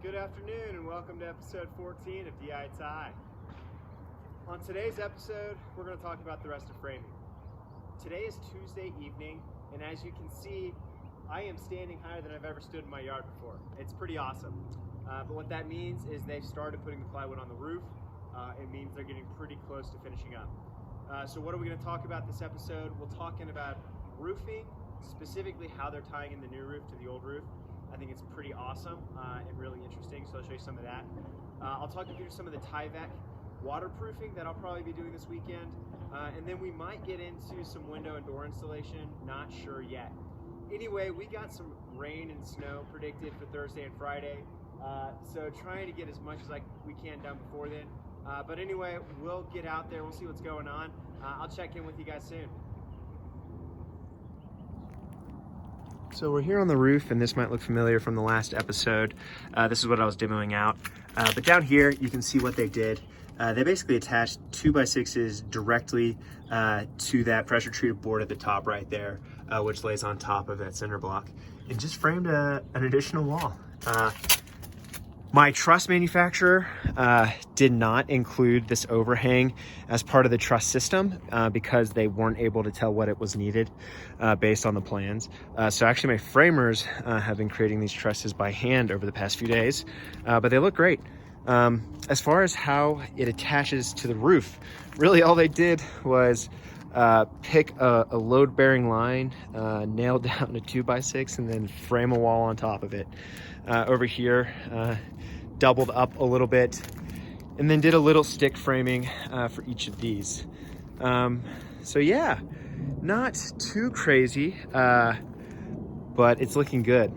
Good afternoon and welcome to episode 14 of DI.TY. On today's episode, we're going to talk about the rest of framing. Today is Tuesday evening, and as you can see, I am standing higher than I've ever stood in my yard before. It's pretty awesome. But what that means is they've started putting the plywood on the roof. It means they're getting pretty close to finishing up. So what are we going to talk about this episode? We're talking about roofing, specifically how they're tying in the new roof to the old roof. I think it's pretty awesome and really interesting, so I'll show you some of that. I'll talk you through some of the Tyvek waterproofing that I'll probably be doing this weekend, and then we might get into some window and door installation, not sure yet. Anyway, we got some rain and snow predicted for Thursday and Friday, so trying to get as much as we can done before then. But anyway, we'll get out there, we'll see what's going on. I'll check in with you guys soon. So we're here on the roof, and this might look familiar from the last episode. This is what I was demoing out. But down here, you can see what they did. They basically attached 2x6s directly to that pressure treated board at the top right there, which lays on top of that center block, and just framed an additional wall. My truss manufacturer did not include this overhang as part of the truss system because they weren't able to tell what it was needed based on the plans. So actually my framers have been creating these trusses by hand over the past few days, but they look great. As far as how it attaches to the roof, really all they did was pick a load-bearing line, nail down a 2x6, and then frame a wall on top of it. Over here, doubled up a little bit, and then did a little stick framing for each of these. So yeah, not too crazy, but it's looking good.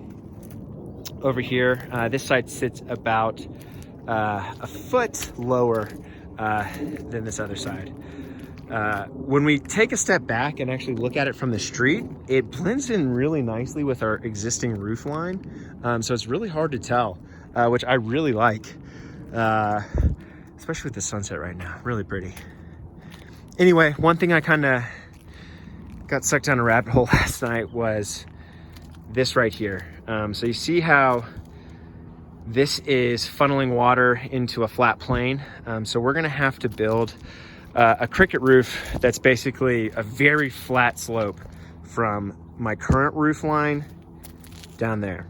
Over here, this side sits about a foot lower than this other side. When we take a step back and actually look at it from the street, it blends in really nicely with our existing roof line. So it's really hard to tell, which I really like, especially with the sunset right now. Really pretty. Anyway, one thing I kind of got sucked down a rabbit hole last night was this right here. So you see how this is funneling water into a flat plane. So we're gonna have to build a cricket roof that's basically a very flat slope from my current roof line down there.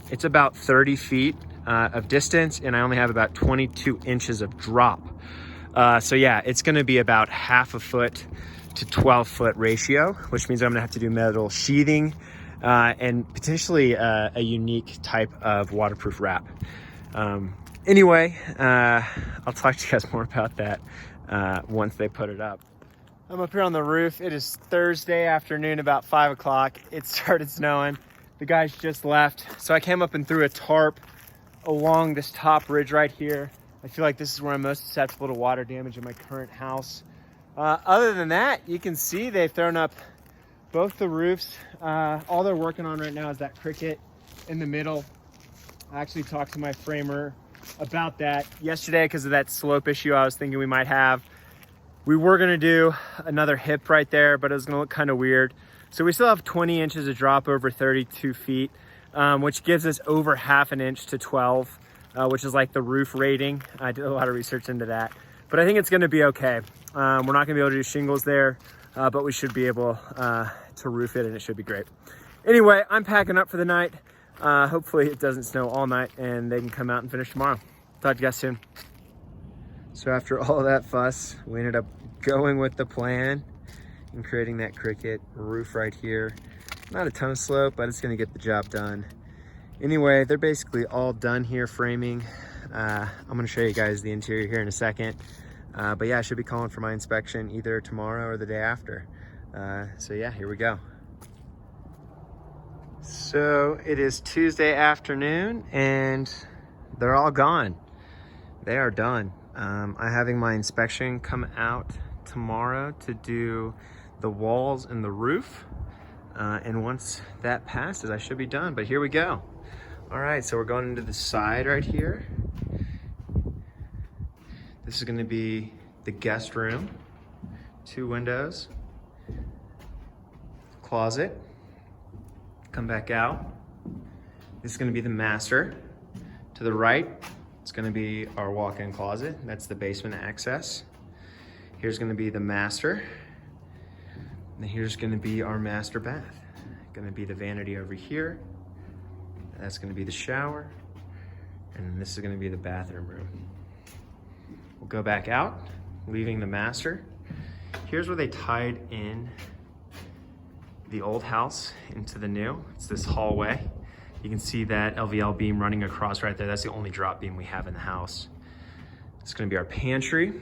It's about 30 feet of distance, and I only have about 22 inches of drop. So yeah, it's gonna be about half a foot to 12 foot ratio, which means I'm gonna have to do metal sheathing and potentially a unique type of waterproof wrap. Anyway, I'll talk to you guys more about that once they put it up. I'm up here on the roof. It is Thursday afternoon, about 5 o'clock. It started snowing. The guys just left. So I came up and threw a tarp along this top ridge right here. I feel like this is where I'm most susceptible to water damage in my current house. Other than that, you can see they've thrown up both the roofs. All they're working on right now is that cricket in the middle. I actually talked to my framer about that yesterday because of that slope issue I was thinking we might have. We were gonna do another hip right there, but it was gonna look kind of weird. So we still have 20 inches of drop over 32 feet, which gives us over half an inch to 12, which is like the roof rating. I did a lot of research into that, but I think it's gonna be okay. We're not gonna be able to do shingles there, but we should be able to roof it, and it should be great. Anyway, I'm packing up for the night. Hopefully it doesn't snow all night and they can come out and finish tomorrow. Talk to you guys soon. So after all of that fuss, we ended up going with the plan and creating that cricket roof right here. Not a ton of slope, but it's gonna get the job done. Anyway, they're basically all done here framing. I'm gonna show you guys the interior here in a second. But yeah, I should be calling for my inspection either tomorrow or the day after. So yeah, here we go. So it is Tuesday afternoon and they're all gone. They are done. I'm having my inspection come out tomorrow to do the walls and the roof. And once that passes, I should be done, but here we go. All right, so we're going into the side right here. This is gonna be the guest room, 2 windows, closet, come back out. This is gonna be the master. To the right, it's gonna be our walk-in closet. That's the basement access. Here's gonna be the master. And here's gonna be our master bath. Gonna be the vanity over here. That's gonna be the shower. And this is gonna be the bathroom room. We'll go back out, leaving the master. Here's where they tied in the old house into the new. It's this hallway. You can see that LVL beam running across right there. That's the only drop beam we have in the house. It's gonna be our pantry.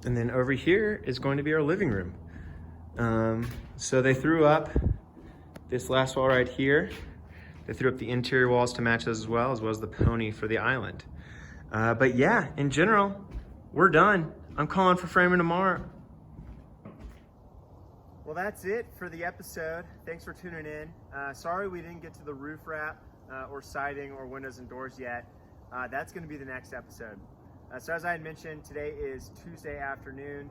And then over here is going to be our living room. So they threw up this last wall right here. They threw up the interior walls to match those as well as the pony for the island. But yeah, in general, we're done. I'm calling for framing tomorrow. Well, that's it for the episode. Thanks for tuning in. Sorry we didn't get to the roof wrap or siding or windows and doors yet. That's gonna be the next episode. So as I had mentioned, today is Tuesday afternoon.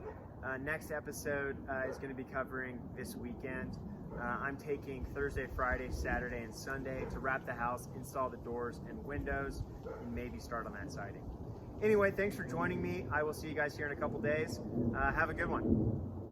Next episode is gonna be covering this weekend. I'm taking Thursday, Friday, Saturday, and Sunday to wrap the house, install the doors and windows, and maybe start on that siding. Anyway, thanks for joining me. I will see you guys here in a couple days. Have a good one.